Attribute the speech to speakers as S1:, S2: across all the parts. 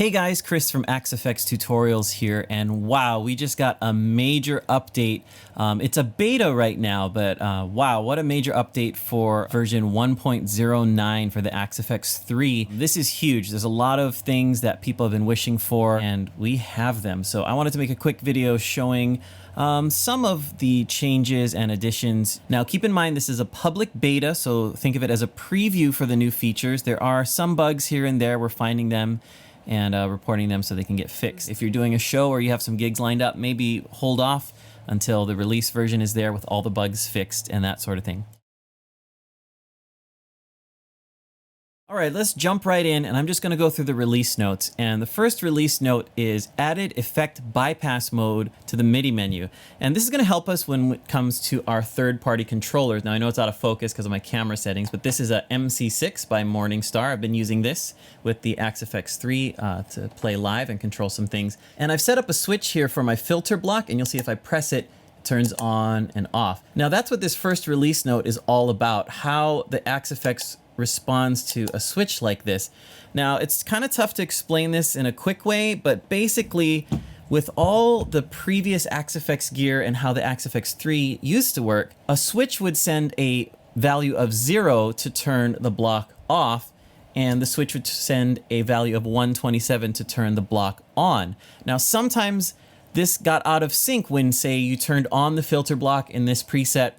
S1: Hey guys, Chris from AxeFxTutorials here, and wow, we just got a major update. It's a beta right now, but wow, what a major update for version 1.09 for the AxeFX 3. This is huge. There's a lot of things that people have been wishing for, and we have them. So I wanted to make a quick video showing some of the changes and additions. Now keep in mind this is a public beta, so think of it as a preview for the new features. There are some bugs here and there. We're finding them and reporting them so they can get fixed. If you're doing a show or you have some gigs lined up, maybe hold off until the release version is there with all the bugs fixed and that sort of thing. All right, let's jump right in, and I'm just going to go through the release notes. And the first release note is added effect bypass mode to the MIDI menu. And this is going to help us when it comes to our third-party controllers. Now, I know it's out of focus because of my camera settings, but this is a MC6 by Morningstar. I've been using this with the AxeFX 3 to play live and control some things. And I've set up a switch here for my filter block, and you'll see if I press it, it turns on and off. Now, that's what this first release note is all about, how the AxeFX responds to a switch like this. Now, it's kind of tough to explain this in a quick way, but basically with all the previous AxeFX gear and how the AxeFX 3 used to work, a switch would send a value of 0 to turn the block off, and the switch would send a value of 127 to turn the block on. Now, sometimes this got out of sync when, say, you turned on the filter block in this preset,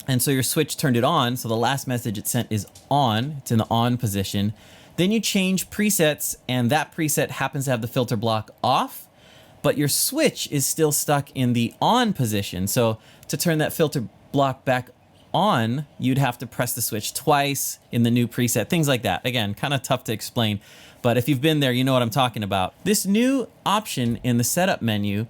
S1: and so your switch turned it on, so the last message it sent is on, it's in the on position. Then you change presets, and that preset happens to have the filter block off, but your switch is still stuck in the on position. So to turn that filter block back on, you'd have to press the switch twice in the new preset, things like that. Again, kind of tough to explain, but if you've been there, you know what I'm talking about. This new option in the setup menu,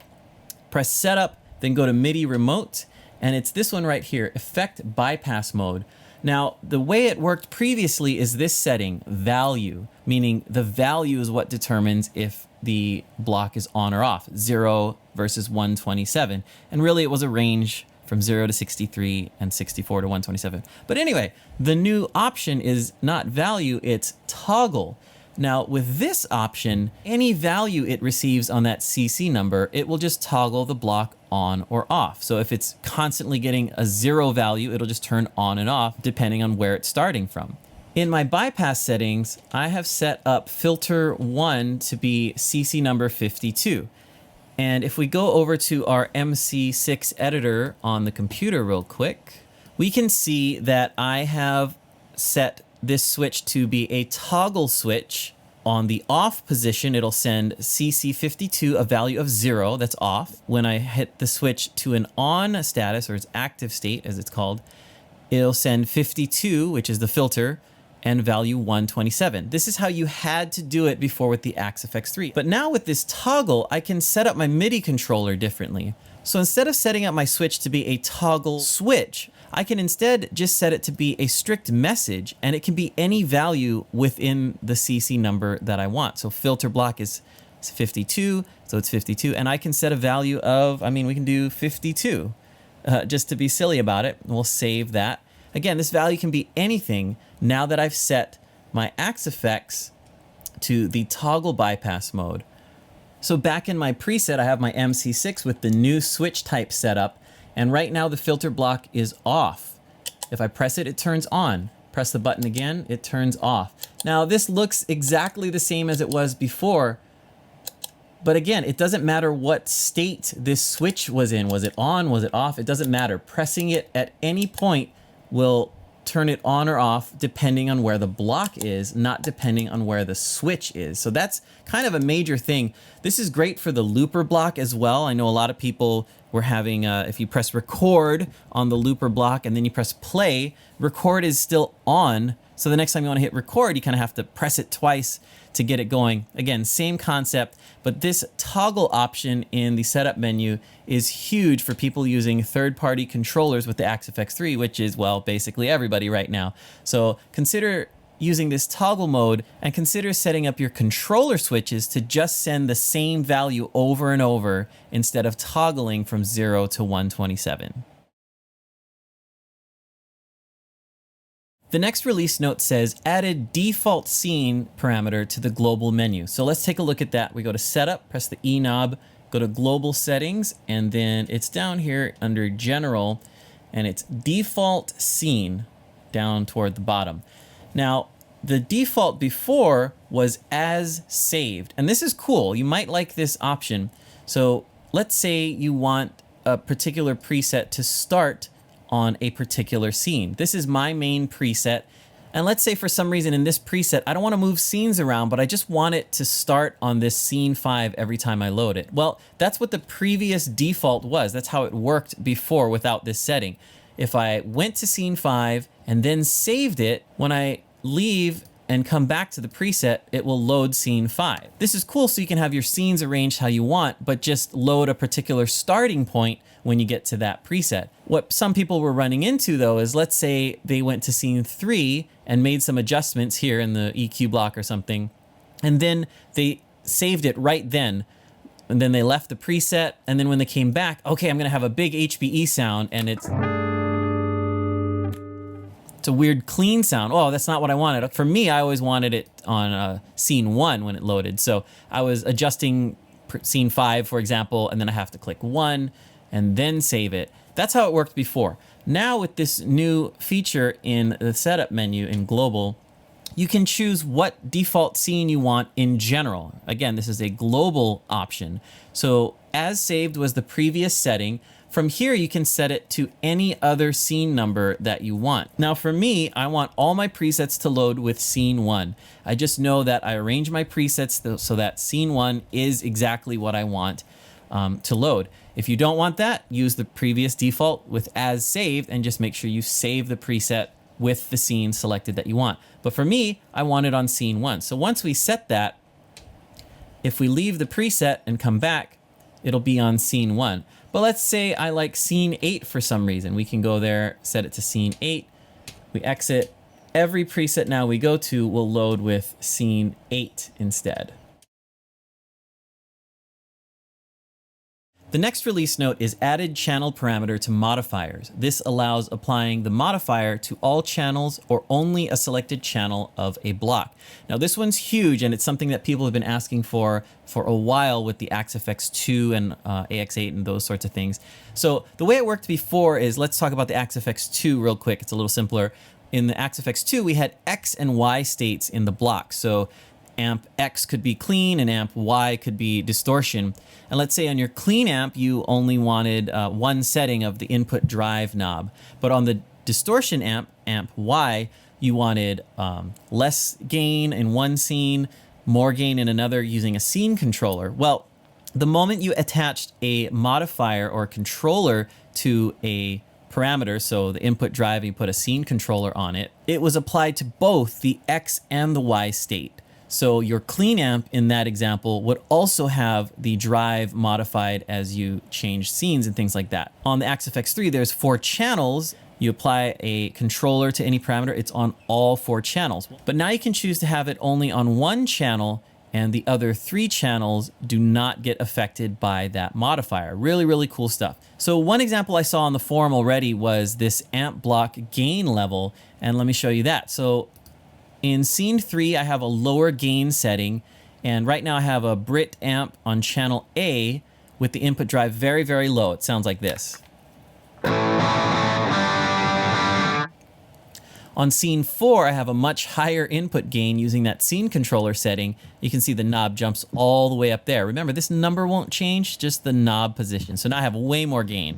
S1: press setup, then go to MIDI remote, and it's this one right here, effect bypass mode. Now, the way it worked previously is this setting, value, meaning the value is what determines if the block is on or off, 0 versus 127. And really it was a range from 0 to 63 and 64 to 127. But anyway, the new option is not value, it's toggle. Now, with this option, any value it receives on that CC number, it will just toggle the block on or off. So if it's constantly getting a 0 value, it'll just turn on and off depending on where it's starting from. In my bypass settings, I have set up filter 1 to be CC number 52. And if we go over to our MC6 editor on the computer real quick, we can see that I have set this switch to be a toggle switch. On the off position, it'll send CC52 a value of 0, that's off. When I hit the switch to an on status, or its active state as it's called, it'll send 52, which is the filter, and value 127. This is how you had to do it before with the AxeFX 3. But now with this toggle, I can set up my MIDI controller differently. So instead of setting up my switch to be a toggle switch, I can instead just set it to be a strict message, and it can be any value within the CC number that I want. So filter block is 52, so it's 52, and I can set a value of, we can do 52, just to be silly about it. We'll save that. Again, this value can be anything now that I've set my AxeFX to the toggle bypass mode. So back in my preset, I have my MC6 with the new switch type setup. And right now the filter block is off. If I press it, it turns on. Press the button again, it turns off. Now this looks exactly the same as it was before, but again, it doesn't matter what state this switch was in. Was it on, was it off? It doesn't matter. Pressing it at any point will turn it on or off depending on where the block is, not depending on where the switch is. So that's kind of a major thing. This is great for the looper block as well. I know a lot of people were having, if you press record on the looper block and then you press play, record is still on. So the next time you want to hit record, you kind of have to press it twice to get it going. Again, same concept, but this toggle option in the setup menu is huge for people using third-party controllers with the AxeFX 3, which is, well, basically everybody right now. So consider using this toggle mode, and consider setting up your controller switches to just send the same value over and over instead of toggling from 0 to 127. The next release note says added default scene parameter to the global menu. So let's take a look at that. We go to Setup, press the E knob, go to Global Settings, and then it's down here under General, and it's Default Scene down toward the bottom. Now, the default before was as saved, and this is cool. You might like this option. So let's say you want a particular preset to start on a particular scene. This is my main preset. And let's say for some reason in this preset, I don't want to move scenes around, but I just want it to start on this scene 5 every time I load it. Well, that's what the previous default was. That's how it worked before without this setting. If I went to scene 5 and then saved it, when I leave and come back to the preset, it will load scene 5. This is cool, so you can have your scenes arranged how you want, but just load a particular starting point when you get to that preset. What some people were running into though is, let's say they went to scene 3 and made some adjustments here in the EQ block or something, and then they saved it right then, and then they left the preset, and then when they came back, okay, I'm gonna have a big HBE sound, and it's a weird clean sound. Oh, that's not what I wanted. For me, I always wanted it on scene 1 when it loaded. So I was adjusting scene 5, for example, and then I have to click 1 and then save it. That's how it worked before. Now with this new feature in the setup menu in global, you can choose what default scene you want in general. Again, this is a global option. So as saved was the previous setting. From here, you can set it to any other scene number that you want. Now for me, I want all my presets to load with scene 1. I just know that I arrange my presets so that scene 1 is exactly what I want to load. If you don't want that, use the previous default with as saved and just make sure you save the preset with the scene selected that you want. But for me, I want it on scene 1. So once we set that, if we leave the preset and come back, it'll be on scene 1. But let's say I like scene 8 for some reason. We can go there, set it to scene 8. We exit. Every preset now we go to will load with scene 8 instead. The next release note is added channel parameter to modifiers. This allows applying the modifier to all channels or only a selected channel of a block. Now this one's huge, and it's something that people have been asking for a while with the AxeFx2 and AX8 and those sorts of things. So the way it worked before is, let's talk about the AxeFx2 real quick. It's a little simpler. In the AxeFx2, we had X and Y states in the block. So amp X could be clean and amp Y could be distortion. And let's say on your clean amp, you only wanted one setting of the input drive knob. But on the distortion amp, amp Y, you wanted less gain in one scene, more gain in another using a scene controller. Well, the moment you attached a modifier or controller to a parameter, so the input drive, you put a scene controller on it, it was applied to both the X and the Y state. So your clean amp in that example would also have the drive modified as you change scenes and things like that. On the AxeFx3, there's 4 channels. You apply a controller to any parameter, it's on all 4 channels. But now you can choose to have it only on one channel, and the other 3 channels do not get affected by that modifier. Really, really cool stuff. So one example I saw on the forum already was this amp block gain level, and let me show you that. So in scene 3, I have a lower gain setting, and right now I have a Brit amp on channel A with the input drive very, very low. It sounds like this. On scene 4, I have a much higher input gain using that scene controller setting. You can see the knob jumps all the way up there. Remember, this number won't change, just the knob position. So now I have way more gain.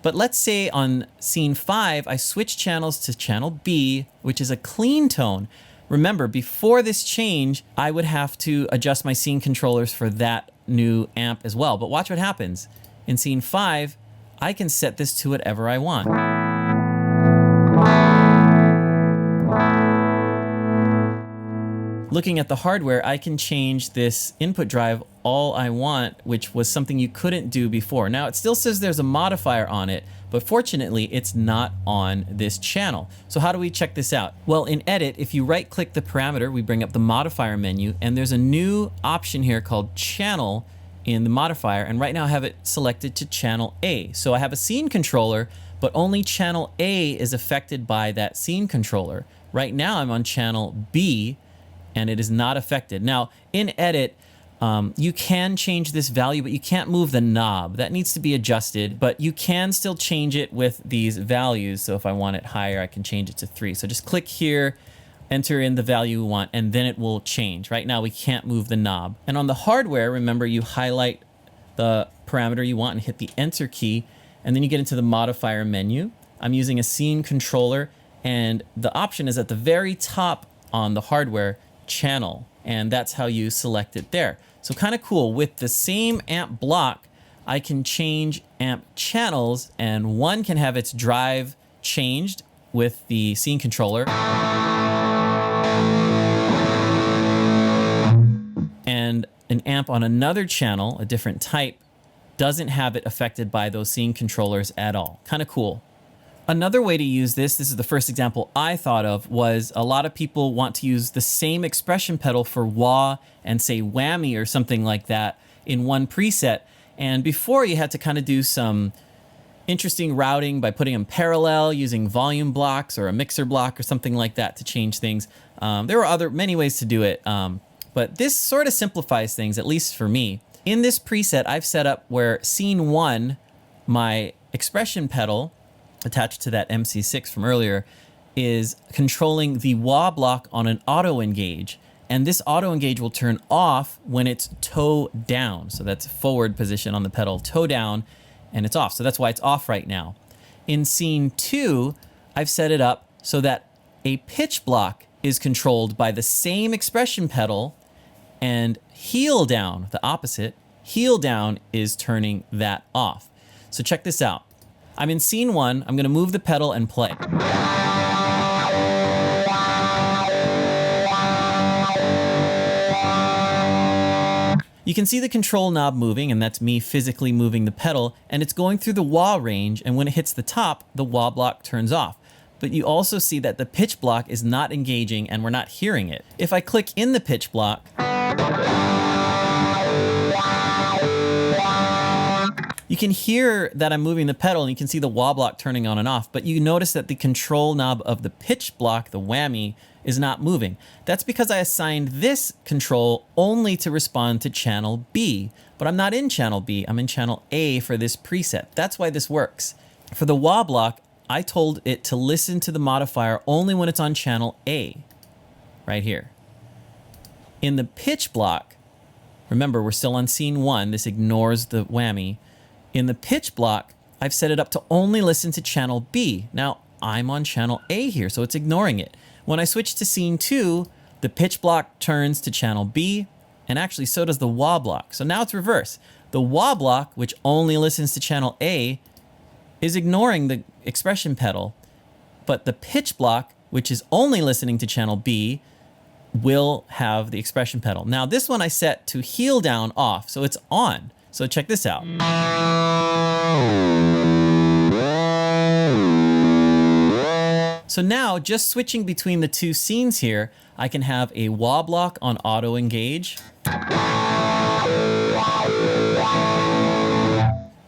S1: But let's say on scene 5, I switch channels to channel B, which is a clean tone. Remember, before this change, I would have to adjust my scene controllers for that new amp as well. But watch what happens. In scene 5, I can set this to whatever I want. Looking at the hardware, I can change this input drive all I want, which was something you couldn't do before. Now it still says there's a modifier on it, but fortunately it's not on this channel. So how do we check this out? Well, in Edit, if you right click the parameter, we bring up the modifier menu, and there's a new option here called Channel in the modifier, and right now I have it selected to channel A. So I have a scene controller, but only channel A is affected by that scene controller. Right now I'm on channel B, and it is not affected. Now in Edit, you can change this value, but you can't move the knob. That needs to be adjusted, but you can still change it with these values. So if I want it higher, I can change it to 3. So just click here, enter in the value we want, and then it will change. Right now we can't move the knob. And on the hardware, remember, you highlight the parameter you want and hit the Enter key, and then you get into the modifier menu. I'm using a scene controller, and the option is at the very top on the hardware, channel, and that's how you select it there. So kind of cool. With the same amp block, I can change amp channels, and one can have its drive changed with the scene controller, and an amp on another channel, a different type, doesn't have it affected by those scene controllers at all. Kind of cool. Another way to use this is the first example I thought of, was a lot of people want to use the same expression pedal for wah and say whammy or something like that in one preset. And before, you had to kind of do some interesting routing by putting them parallel, using volume blocks or a mixer block or something like that to change things. There were many ways to do it, but this sort of simplifies things, at least for me. In this preset, I've set up where scene 1, my expression pedal, attached to that MC6 from earlier, is controlling the wah block on an auto engage. And this auto engage will turn off when it's toe down. So that's forward position on the pedal, toe down, and it's off. So that's why it's off right now. In scene 2, I've set it up so that a pitch block is controlled by the same expression pedal, and heel down, the opposite, heel down is turning that off. So check this out. I'm in scene 1, I'm gonna move the pedal and play. You can see the control knob moving, and that's me physically moving the pedal, and it's going through the wah range, and when it hits the top, the wah block turns off. But you also see that the pitch block is not engaging, and we're not hearing it. If I click in the pitch block, you can hear that I'm moving the pedal, and you can see the wah block turning on and off, but you notice that the control knob of the pitch block, the whammy, is not moving. That's because I assigned this control only to respond to channel B, but I'm not in channel B, I'm in channel A for this preset. That's why this works. For the wah block, I told it to listen to the modifier only when it's on channel A, right here. In the pitch block, remember we're still on scene 1, this ignores the whammy. In the pitch block, I've set it up to only listen to channel B. Now, I'm on channel A here, so it's ignoring it. When I switch to scene 2, the pitch block turns to channel B, and actually so does the wah block. So now it's reverse. The wah block, which only listens to channel A, is ignoring the expression pedal, but the pitch block, which is only listening to channel B, will have the expression pedal. Now this one I set to heel down off, so it's on. So check this out. So now, just switching between the two scenes here, I can have a wah block on auto engage.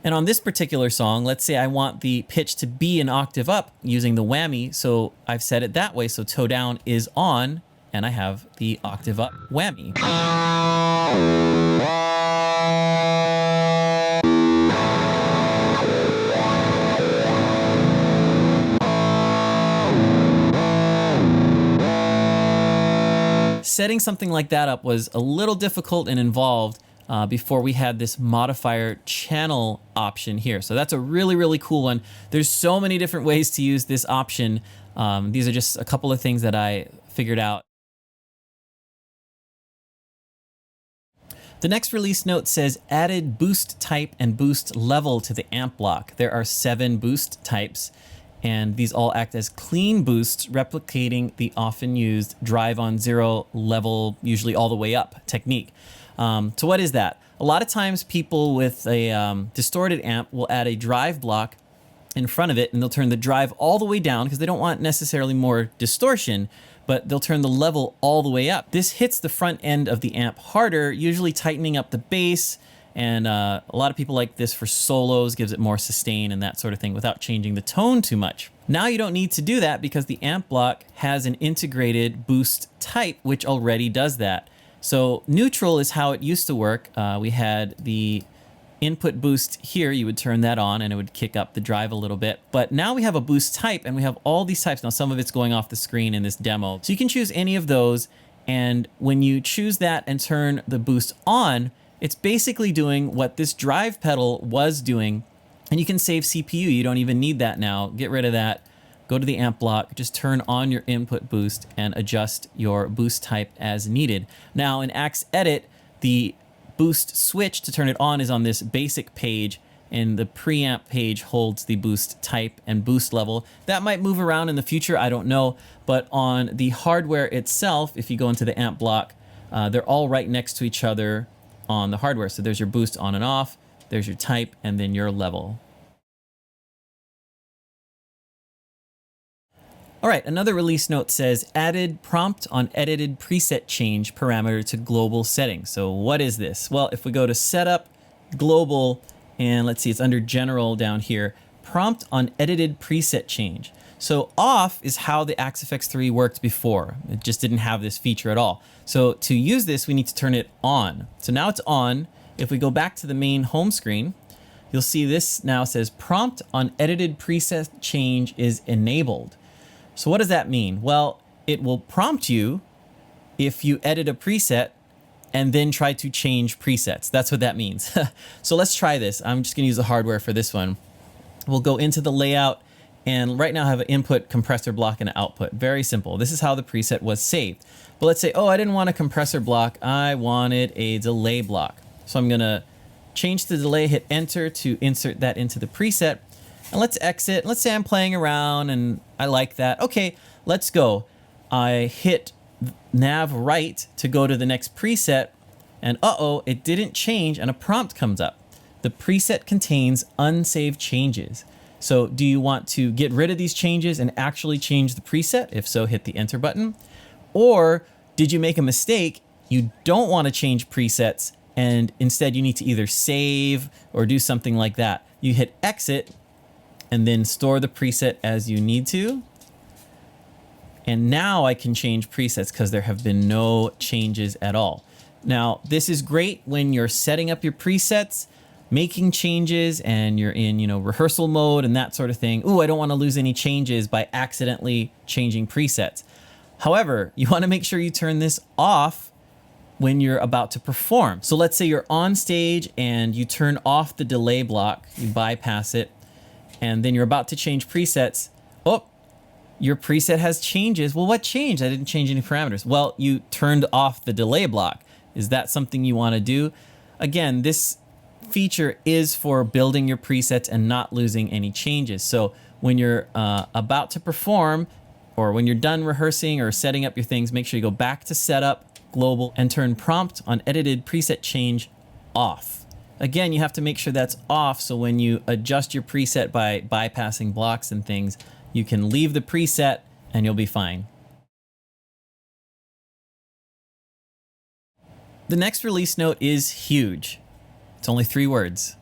S1: And on this particular song, let's say I want the pitch to be an octave up using the whammy, so I've set it that way, so toe down is on, and I have the octave up whammy. Setting something like that up was a little difficult and involved before we had this modifier channel option here. So that's a really, really cool one. There's so many different ways to use this option. These are just a couple of things that I figured out. The next release note says added boost type and boost level to the amp block. There are 7 boost types, and these all act as clean boosts, replicating the often used drive on 0 level, usually all the way up technique. So what is that? A lot of times people with a distorted amp will add a drive block in front of it, and they'll turn the drive all the way down because they don't want necessarily more distortion, but they'll turn the level all the way up. This hits the front end of the amp harder, usually tightening up the bass, and a lot of people like this for solos, gives it more sustain and that sort of thing without changing the tone too much. Now you don't need to do that because the amp block has an integrated boost type, which already does that. So neutral is how it used to work. We had the input boost here, you would turn that on and it would kick up the drive a little bit. But now we have a boost type and we have all these types. Now some of it's going off the screen in this demo. So you can choose any of those. And when you choose that and turn the boost on, it's basically doing what this drive pedal was doing. And you can save CPU. You don't even need that now. Get rid of that. Go to the amp block, just turn on your input boost and adjust your boost type as needed. Now in AxeEdit, the boost switch to turn it on is on this basic page, and the preamp page holds the boost type and boost level. That might move around in the future, I don't know, but on the hardware itself, if you go into the amp block, they're all right next to each other on the hardware. So there's your boost on and off, there's your type, and then your level. All right, another release note says added prompt on edited preset change parameter to global settings. So what is this? Well, if we go to setup, global, and let's see, it's under general down here, prompt on edited preset change. So off is how the AxeFX3 worked before. It just didn't have this feature at all. So to use this, we need to turn it on. So now it's on. If we go back to the main home screen, you'll see this now says prompt on edited preset change is enabled. So what does that mean? Well, it will prompt you if you edit a preset and then try to change presets. That's what that means. So let's try this. I'm just gonna use the hardware for this one. We'll go into the layout, and right now I have an input compressor block and an output. Very simple. This is how the preset was saved. But let's say, oh, I didn't want a compressor block. I wanted a delay block. So I'm gonna change the delay, hit enter to insert that into the preset. And let's exit. Let's say I'm playing around and I like that. Okay, let's go. I hit nav right to go to the next preset, and uh-oh, it didn't change, and a prompt comes up. The preset contains unsaved changes. So do you want to get rid of these changes and actually change the preset? If so, hit the enter button. Or did you make a mistake? You don't want to change presets, and instead you need to either save or do something like that. You hit exit and then store the preset as you need to. And now I can change presets because there have been no changes at all. Now, this is great when you're setting up your presets, making changes, and you're in, rehearsal mode and that sort of thing. Ooh, I don't want to lose any changes by accidentally changing presets. However, you want to make sure you turn this off when you're about to perform. So let's say you're on stage and you turn off the delay block, you bypass it, and then you're about to change presets. Oh, your preset has changes. Well, what changed? I didn't change any parameters. Well, you turned off the delay block. Is that something you want to do? Again, this feature is for building your presets and not losing any changes. So when you're about to perform, or when you're done rehearsing or setting up your things, make sure you go back to setup, global, and turn prompt on edited preset change off. Again, you have to make sure that's off, so when you adjust your preset by bypassing blocks and things, you can leave the preset and you'll be fine. The next release note is huge. It's only 3 words.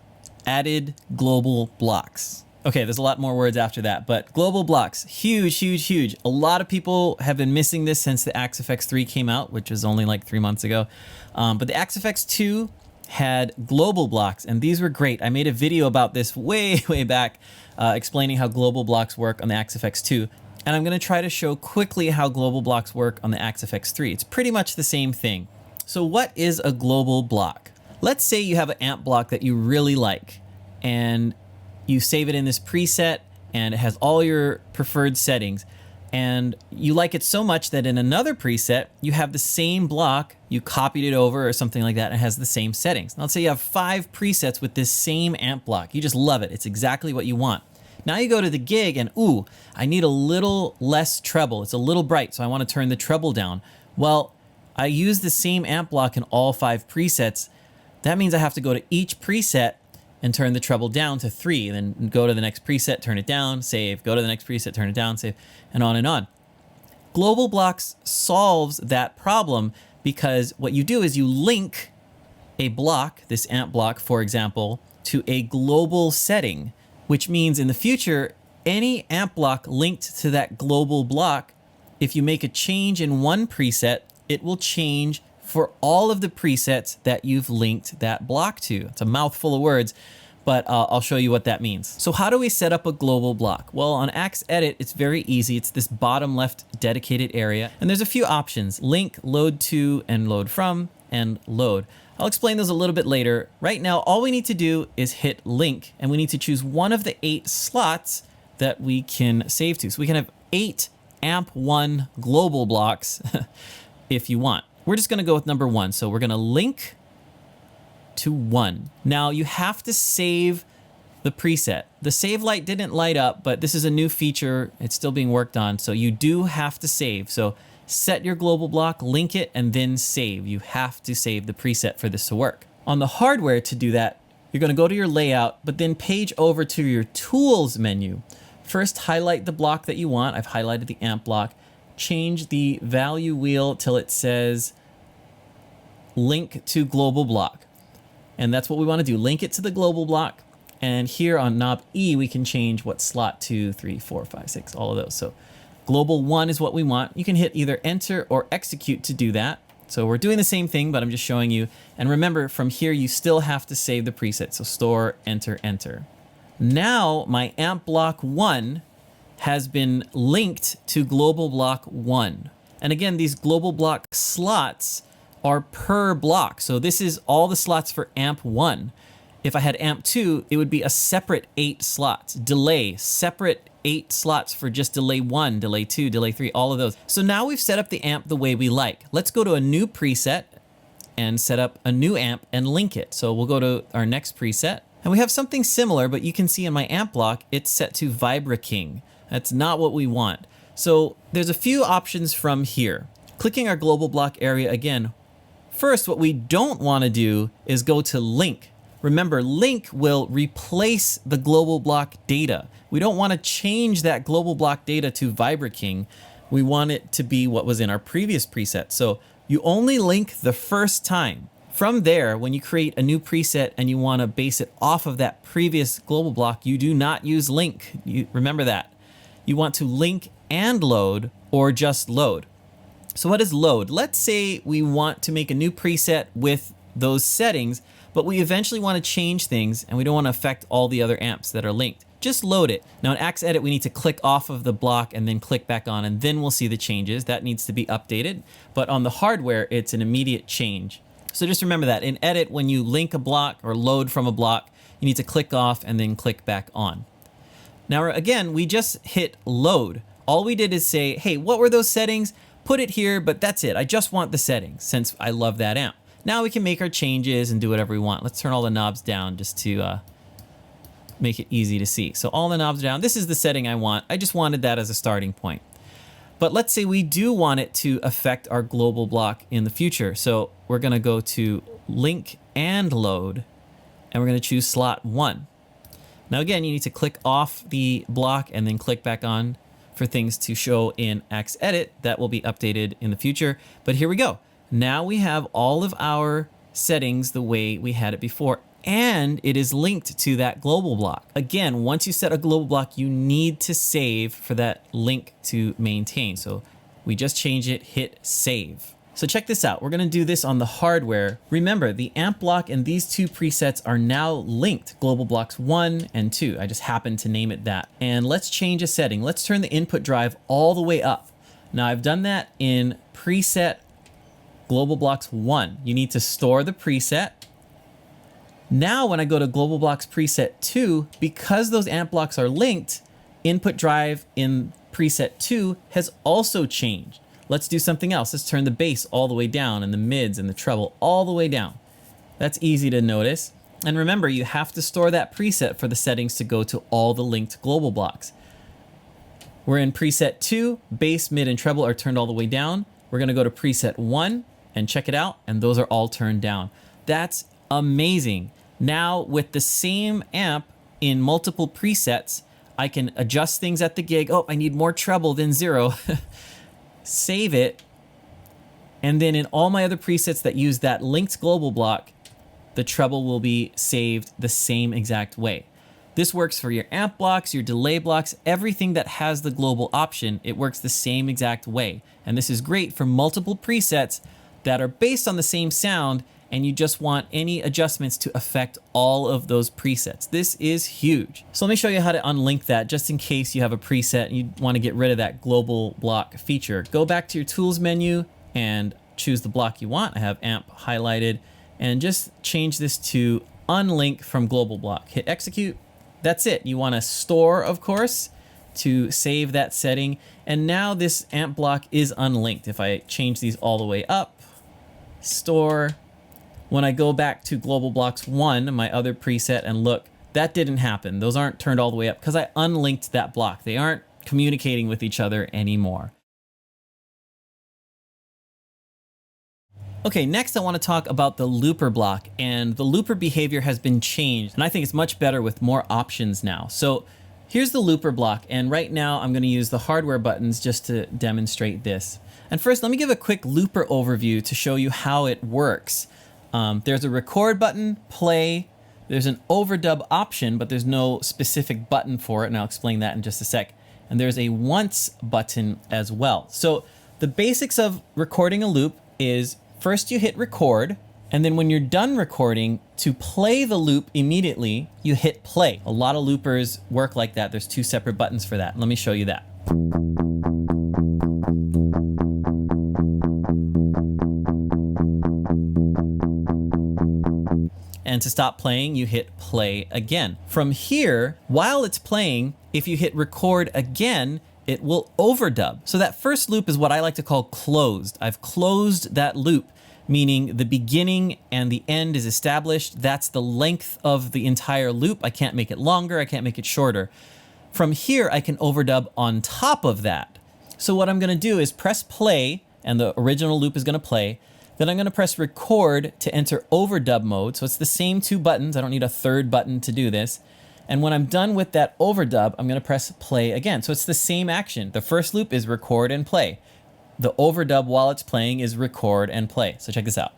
S1: Added global blocks. Okay, there's a lot more words after that, but global blocks, huge, huge, huge. A lot of people have been missing this since the AxeFX3 came out, which was only like 3 months ago. But the AxeFX2 had global blocks, and these were great. I made a video about this way back, explaining how global blocks work on the AxeFX2. And I'm gonna try to show quickly how global blocks work on the AxeFX3. It's pretty much the same thing. So what is a global block? Let's say you have an amp block that you really like, and you save it in this preset, and it has all your preferred settings. And you like it so much that in another preset, you have the same block, you copied it over or something like that, and it has the same settings. Now, let's say you have 5 presets with this same amp block. You just love it. It's exactly what you want. Now you go to the gig and, ooh, I need a little less treble. It's a little bright, so I want to turn the treble down. Well, I use the same amp block in all 5 presets, That means I have to go to each preset and turn the treble down to 3, then go to the next preset, turn it down, save, go to the next preset, turn it down, save, and on and on. Global Blocks solves that problem because what you do is you link a block, this amp block, for example, to a global setting, which means in the future, any amp block linked to that global block, if you make a change in one preset, it will change for all of the presets that you've linked that block to. It's a mouthful of words, but I'll show you what that means. So how do we set up a global block? Well, on AxeEdit, it's very easy. It's this bottom left dedicated area, and there's a few options: link, load to, and load from, and load. I'll explain those a little bit later. Right now, all we need to do is hit link, and we need to choose one of the 8 slots that we can save to. So we can have 8 AMP1 global blocks if you want. We're just gonna go with number 1. So we're gonna link to 1. Now you have to save the preset. The save light didn't light up, but this is a new feature. It's still being worked on. So you do have to save. So set your global block, link it, and then save. You have to save the preset for this to work. On the hardware to do that, you're gonna go to your layout, but then page over to your tools menu. First, highlight the block that you want. I've highlighted the amp block. Change the value wheel till it says link to global block. And that's what we want to do. Link it to the global block. And here on knob E, we can change what slot 2, 3, 4, 5, 6, all of those. So global 1 is what we want. You can hit either enter or execute to do that. So we're doing the same thing, but I'm just showing you. And remember, from here, you still have to save the preset. So store, enter, enter. Now my amp block 1 has been linked to global block 1. And again, these global block slots are per block. So this is all the slots for amp 1. If I had amp 2, it would be a separate 8 slots. Delay, separate 8 slots for just delay 1, delay 2, delay 3, all of those. So now we've set up the amp the way we like. Let's go to a new preset and set up a new amp and link it. So we'll go to our next preset. And we have something similar, but you can see in my amp block, it's set to Vibra King. That's not what we want. So there's a few options from here. Clicking our global block area again. First, what we don't want to do is go to link. Remember, link will replace the global block data. We don't want to change that global block data to Vibra King. We want it to be what was in our previous preset. So you only link the first time. From there, when you create a new preset and you want to base it off of that previous global block, you do not use link. Remember that. You want to link and load, or just load. So what is load? Let's say we want to make a new preset with those settings, but we eventually want to change things and we don't want to affect all the other amps that are linked. Just load it. Now in AxeEdit, we need to click off of the block and then click back on, and then we'll see the changes. That needs to be updated. But on the hardware, it's an immediate change. So just remember that. In Edit, when you link a block or load from a block, you need to click off and then click back on. Now again, we just hit load. All we did is say, hey, what were those settings? Put it here, but that's it. I just want the settings since I love that amp. Now we can make our changes and do whatever we want. Let's turn all the knobs down just to make it easy to see. So all the knobs down. This is the setting I want. I just wanted that as a starting point. But let's say we do want it to affect our global block in the future. So we're going to go to link and load, and we're going to choose slot 1. Now again, you need to click off the block and then click back on for things to show in AxeEdit. That will be updated in the future. But here we go. Now we have all of our settings the way we had it before, and it is linked to that global block. Again, once you set a global block, you need to save for that link to maintain. So we just change it, hit save. So check this out. We're going to do this on the hardware. Remember, the amp block and these 2 presets are now linked, global blocks 1 and 2. I just happened to name it that. And let's change a setting. Let's turn the input drive all the way up. Now I've done that in preset global blocks 1. You need to store the preset. Now when I go to global blocks preset 2, because those amp blocks are linked, input drive in preset 2 has also changed. Let's do something else. Let's turn the bass all the way down and the mids and the treble all the way down. That's easy to notice. And remember, you have to store that preset for the settings to go to all the linked global blocks. We're in preset 2, bass, mid, and treble are turned all the way down. We're going to go to preset 1 and check it out, and those are all turned down. That's Amazing. Now with the same amp in multiple presets, I can adjust things at the gig. Oh, I need more treble than 0. Save it. And then in all my other presets that use that linked global block, the treble will be saved the same exact way. This works for your amp blocks, your delay blocks, everything that has the global option, it works the same exact way. And this is great for multiple presets that are based on the same sound, and you just want any adjustments to affect all of those presets. This is huge. So let me show you how to unlink that just in case you have a preset and you want to get rid of that global block feature. Go back to your tools menu and choose the block you want. I have amp highlighted, and just change this to unlink from global block. Hit execute. That's it. You want to store, of course, to save that setting. And now this amp block is unlinked. If I change these all the way up, store. When I go back to global blocks 1, my other preset, and look, that didn't happen. Those aren't turned all the way up because I unlinked that block. They aren't communicating with each other anymore. Okay, next I want to talk about the looper block, and the looper behavior has been changed, and I think it's much better with more options now. So here's the looper block, and right now I'm going to use the hardware buttons just to demonstrate this. And first, let me give a quick looper overview to show you how it works. There's a record button, play, there's an overdub option, but there's no specific button for it, and I'll explain that in just a sec. And there's a once button as well. So the basics of recording a loop is first you hit record, and then when you're done recording, to play the loop immediately, you hit play. A lot of loopers work like that. There's 2 separate buttons for that. Let me show you that. And to stop playing, you hit play again. From here, while it's playing, if you hit record again, it will overdub. So that first loop is what I like to call closed. I've closed that loop, meaning the beginning and the end is established. That's the length of the entire loop. I can't make it longer, I can't make it shorter. From here, I can overdub on top of that. So what I'm gonna do is press play, and the original loop is gonna play. Then I'm gonna press record to enter overdub mode. So it's the same 2 buttons. I don't need a 3rd button to do this. And when I'm done with that overdub, I'm gonna press play again. So it's the same action. The first loop is record and play. The overdub while it's playing is record and play. So check this out.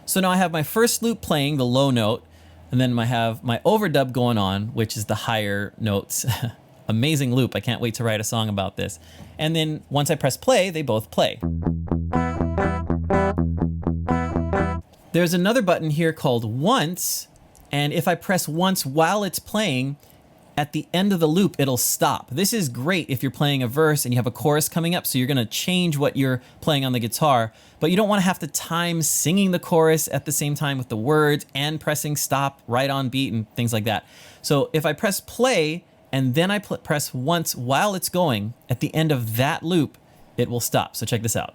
S1: So now I have my first loop playing, the low note, and then I have my overdub going on, which is the higher notes. Amazing loop. I can't wait to write a song about this. And then once I press play, they both play. There's another button here called once, and if I press once while it's playing, at the end of the loop, it'll stop. This is great if you're playing a verse and you have a chorus coming up, so you're gonna change what you're playing on the guitar, but you don't wanna have to time singing the chorus at the same time with the words and pressing stop right on beat and things like that. So if I press play and then I press once while it's going, at the end of that loop, it will stop. So check this out.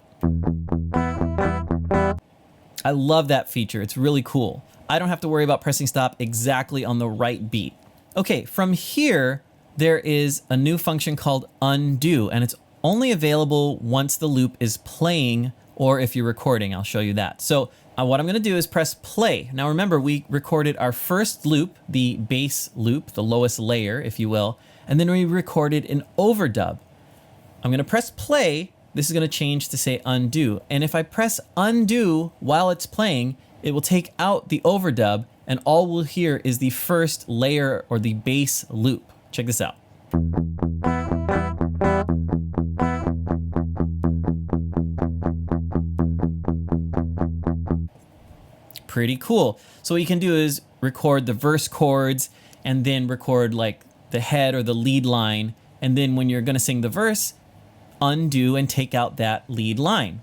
S1: I love that feature. It's really cool. I don't have to worry about pressing stop exactly on the right beat. Okay, from here, there is a new function called undo, and it's only available once the loop is playing or if you're recording. I'll show you that. So what I'm gonna do is press play. Now remember, we recorded our first loop, the bass loop, the lowest layer, if you will, and then we recorded an overdub. I'm gonna press play. This is gonna change to say undo. And if I press undo while it's playing, it will take out the overdub, and all we'll hear is the first layer or the bass loop. Check this out. Pretty cool. So what you can do is record the verse chords and then record like the head or the lead line. And then when you're gonna sing the verse, undo and take out that lead line.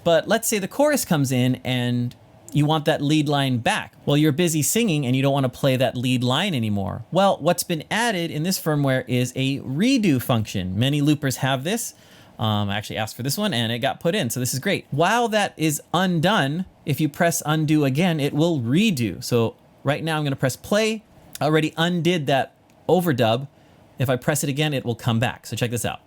S1: But let's say the chorus comes in and you want that lead line back. Well, you're busy singing and you don't want to play that lead line anymore. Well, what's been added in this firmware is a redo function. Many loopers have this. I actually asked for this one and it got put in, so this is great. While that is undone, if you press undo again, it will redo. So right now I'm going to press play, I already undid that overdub. If I press it again, it will come back. So check this out.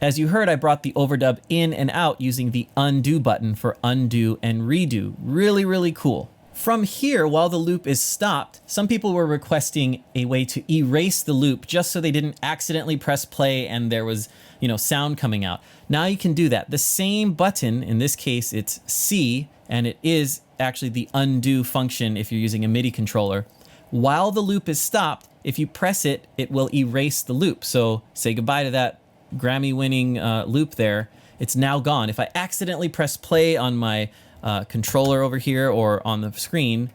S1: As you heard, I brought the overdub in and out using the undo button for undo and redo. Really, really cool. From here, while the loop is stopped, some people were requesting a way to erase the loop just so they didn't accidentally press play and there was, sound coming out. Now you can do that. The same button, in this case, it's C, and it is actually the undo function if you're using a MIDI controller. While the loop is stopped, if you press it, it will erase the loop. So say goodbye to that Grammy-winning loop there. It's now gone. If I accidentally press play on my controller over here or on the screen,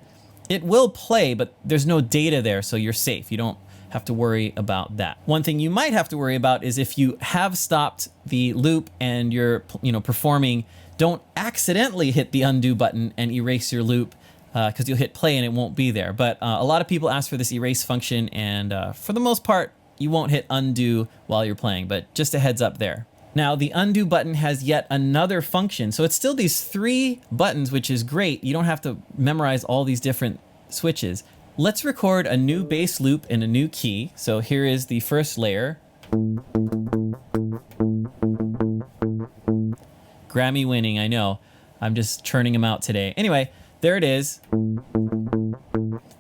S1: it will play, but there's no data there, so you're safe. You don't have to worry about that. One thing you might have to worry about is if you have stopped the loop and you're performing, don't accidentally hit the undo button and erase your loop, because you'll hit play and it won't be there. But a lot of people ask for this erase function, and for the most part, you won't hit undo while you're playing, but just a heads up there. Now, the undo button has yet another function. So it's still these 3 buttons, which is great. You don't have to memorize all these different switches. Let's record a new bass loop in a new key. So here is the first layer. Grammy winning, I know. I'm just churning them out today. Anyway, there it is.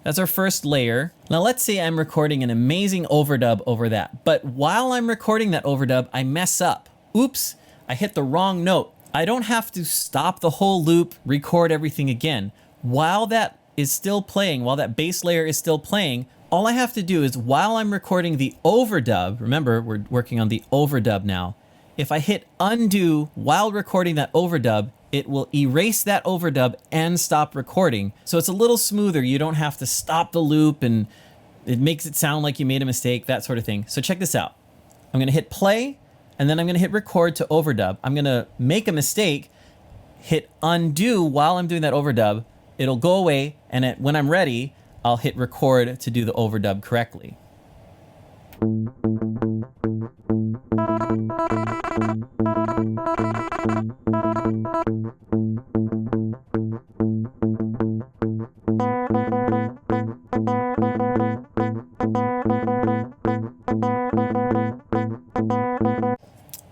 S1: That's our first layer. Now let's say I'm recording an amazing overdub over that, but while I'm recording that overdub, I mess up. Oops, I hit the wrong note. I don't have to stop the whole loop, record everything again. While that is still playing, while that bass layer is still playing, all I have to do is while I'm recording the overdub, remember we're working on the overdub now, if I hit undo while recording that overdub, it will erase that overdub and stop recording. So it's a little smoother. You don't have to stop the loop and it makes it sound like you made a mistake, that sort of thing. So check this out. I'm gonna hit play and then I'm gonna hit record to overdub. I'm gonna make a mistake, hit undo while I'm doing that overdub. It'll go away, and when I'm ready, I'll hit record to do the overdub correctly.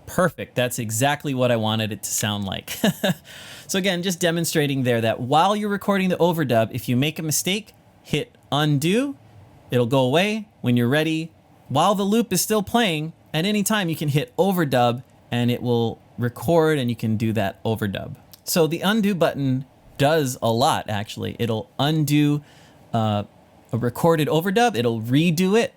S1: Perfect. That's exactly what I wanted it to sound like. So again, just demonstrating there that while you're recording the overdub, if you make a mistake, hit undo, it'll go away. When you're ready, while the loop is still playing, at any time you can hit overdub and it will record and you can do that overdub. So the undo button does a lot, actually. It'll undo a recorded overdub, it'll redo it.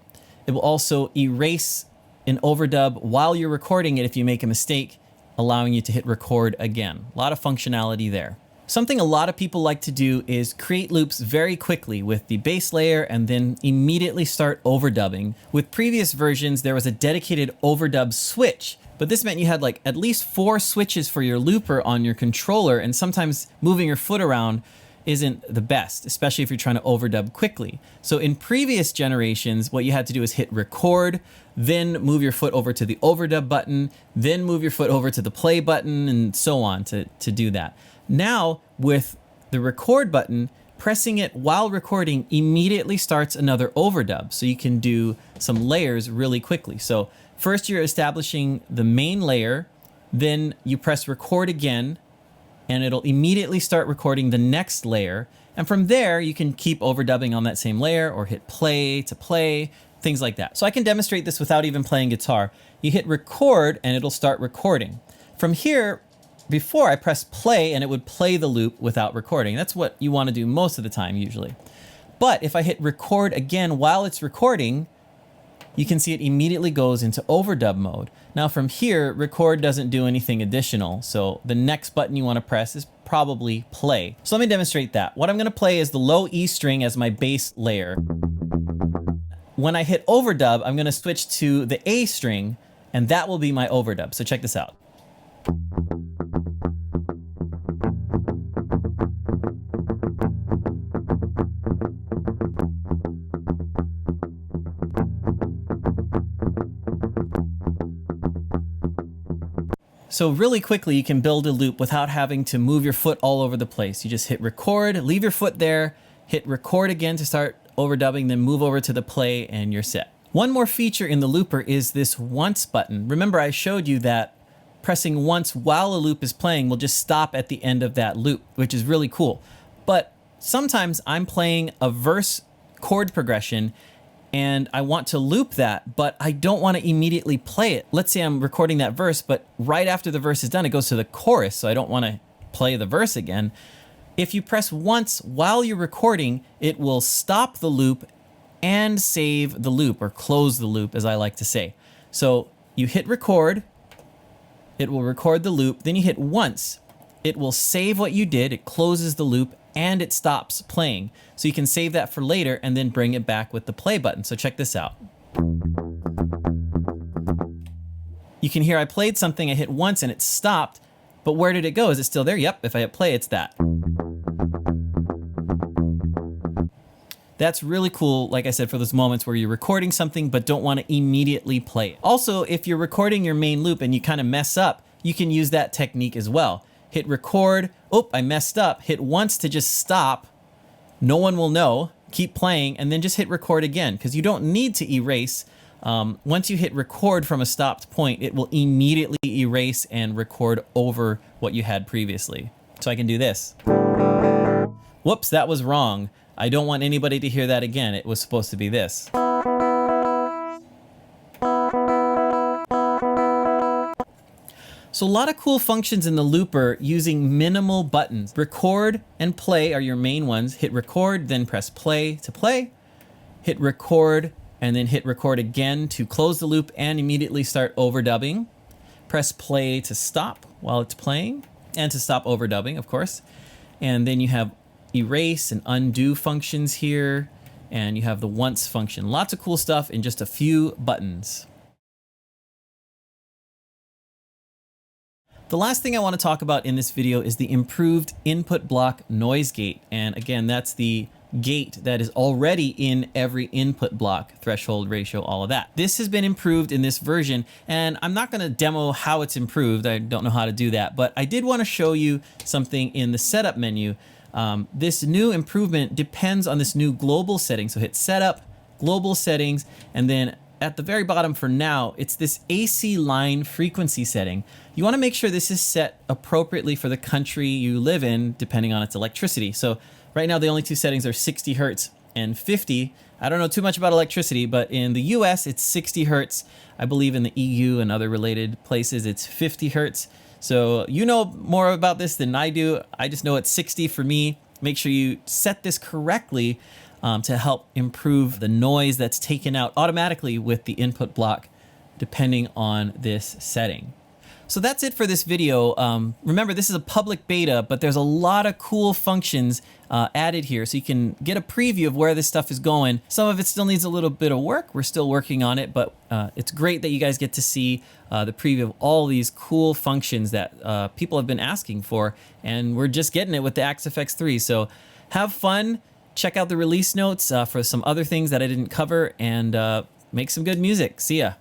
S1: It will also erase an overdub while you're recording it if you make a mistake, allowing you to hit record again. A lot of functionality there. Something a lot of people like to do is create loops very quickly with the bass layer and then immediately start overdubbing. With previous versions, there was a dedicated overdub switch, but this meant you had like at least 4 switches for your looper on your controller, and sometimes moving your foot around isn't the best, especially if you're trying to overdub quickly. So in previous generations, what you had to do is hit record, then move your foot over to the overdub button, then move your foot over to the play button, and so on to do that. Now, with the record button, pressing it while recording immediately starts another overdub. So you can do some layers really quickly. So first you're establishing the main layer, then you press record again, and it'll immediately start recording the next layer. And from there, you can keep overdubbing on that same layer or hit play to play, things like that. So I can demonstrate this without even playing guitar. You hit record and it'll start recording. From here, before I press play and it would play the loop without recording. That's what you want to do most of the time usually. But if I hit record again while it's recording, you can see it immediately goes into overdub mode. Now from here, record doesn't do anything additional. So the next button you want to press is probably play. So let me demonstrate that. What I'm going to play is the low E string as my bass layer. When I hit overdub, I'm going to switch to the A string and that will be my overdub. So check this out. So really quickly, you can build a loop without having to move your foot all over the place. You just hit record, leave your foot there, hit record again to start overdubbing, then move over to the play and you're set. One more feature in the looper is this once button. Remember, I showed you that pressing once while a loop is playing will just stop at the end of that loop, which is really cool. But sometimes I'm playing a verse chord progression and I want to loop that, but I don't want to immediately play it. Let's say I'm recording that verse, but right after the verse is done, it goes to the chorus, so I don't want to play the verse again. If you press once while you're recording, it will stop the loop and save the loop, or close the loop, as I like to say. So you hit record, it will record the loop, then you hit once, it will save what you did, it closes the loop, and it stops playing. So you can save that for later and then bring it back with the play button. So check this out. You can hear I played something, I hit once and it stopped, but where did it go? Is it still there? Yep, if I hit play, it's that. That's really cool, like I said, for those moments where you're recording something but don't want to immediately play it. Also, if you're recording your main loop and you kind of mess up, you can use that technique as well. Hit record, oh, I messed up, hit once to just stop, no one will know, keep playing, and then just hit record again, because you don't need to erase. Once you hit record from a stopped point, it will immediately erase and record over what you had previously. So I can do this. Whoops, that was wrong. I don't want anybody to hear that again. It was supposed to be this. So a lot of cool functions in the looper using minimal buttons. Record and play are your main ones. Hit record, then press play to play. Hit record, and then hit record again to close the loop and immediately start overdubbing. Press play to stop while it's playing, and to stop overdubbing, of course. And then you have erase and undo functions here, and you have the once function. Lots of cool stuff in just a few buttons. The last thing I want to talk about in this video is the improved input block noise gate. And again, that's the gate that is already in every input block, threshold, ratio, all of that. This has been improved in this version, and I'm not going to demo how it's improved. I don't know how to do that, but I did want to show you something in the setup menu. This new improvement depends on this new global setting. So hit setup, global settings, and then at the very bottom for now, it's this AC line frequency setting. You want to make sure this is set appropriately for the country you live in, depending on its electricity. So right now, the only two settings are 60 Hertz and 50. I don't know too much about electricity, but in the US, it's 60 Hertz. I believe in the EU and other related places, it's 50 Hertz. So you know more about this than I do. I just know it's 60 for me. Make sure you set this correctly to help improve the noise that's taken out automatically with the input block, depending on this setting. So that's it for this video. Remember, this is a public beta, but there's a lot of cool functions added here, so you can get a preview of where this stuff is going. Some of it still needs a little bit of work. We're still working on it, but it's great that you guys get to see the preview of all these cool functions that people have been asking for, and we're just getting it with the AxeFX 3. So have fun. Check out the release notes for some other things that I didn't cover, and make some good music. See ya.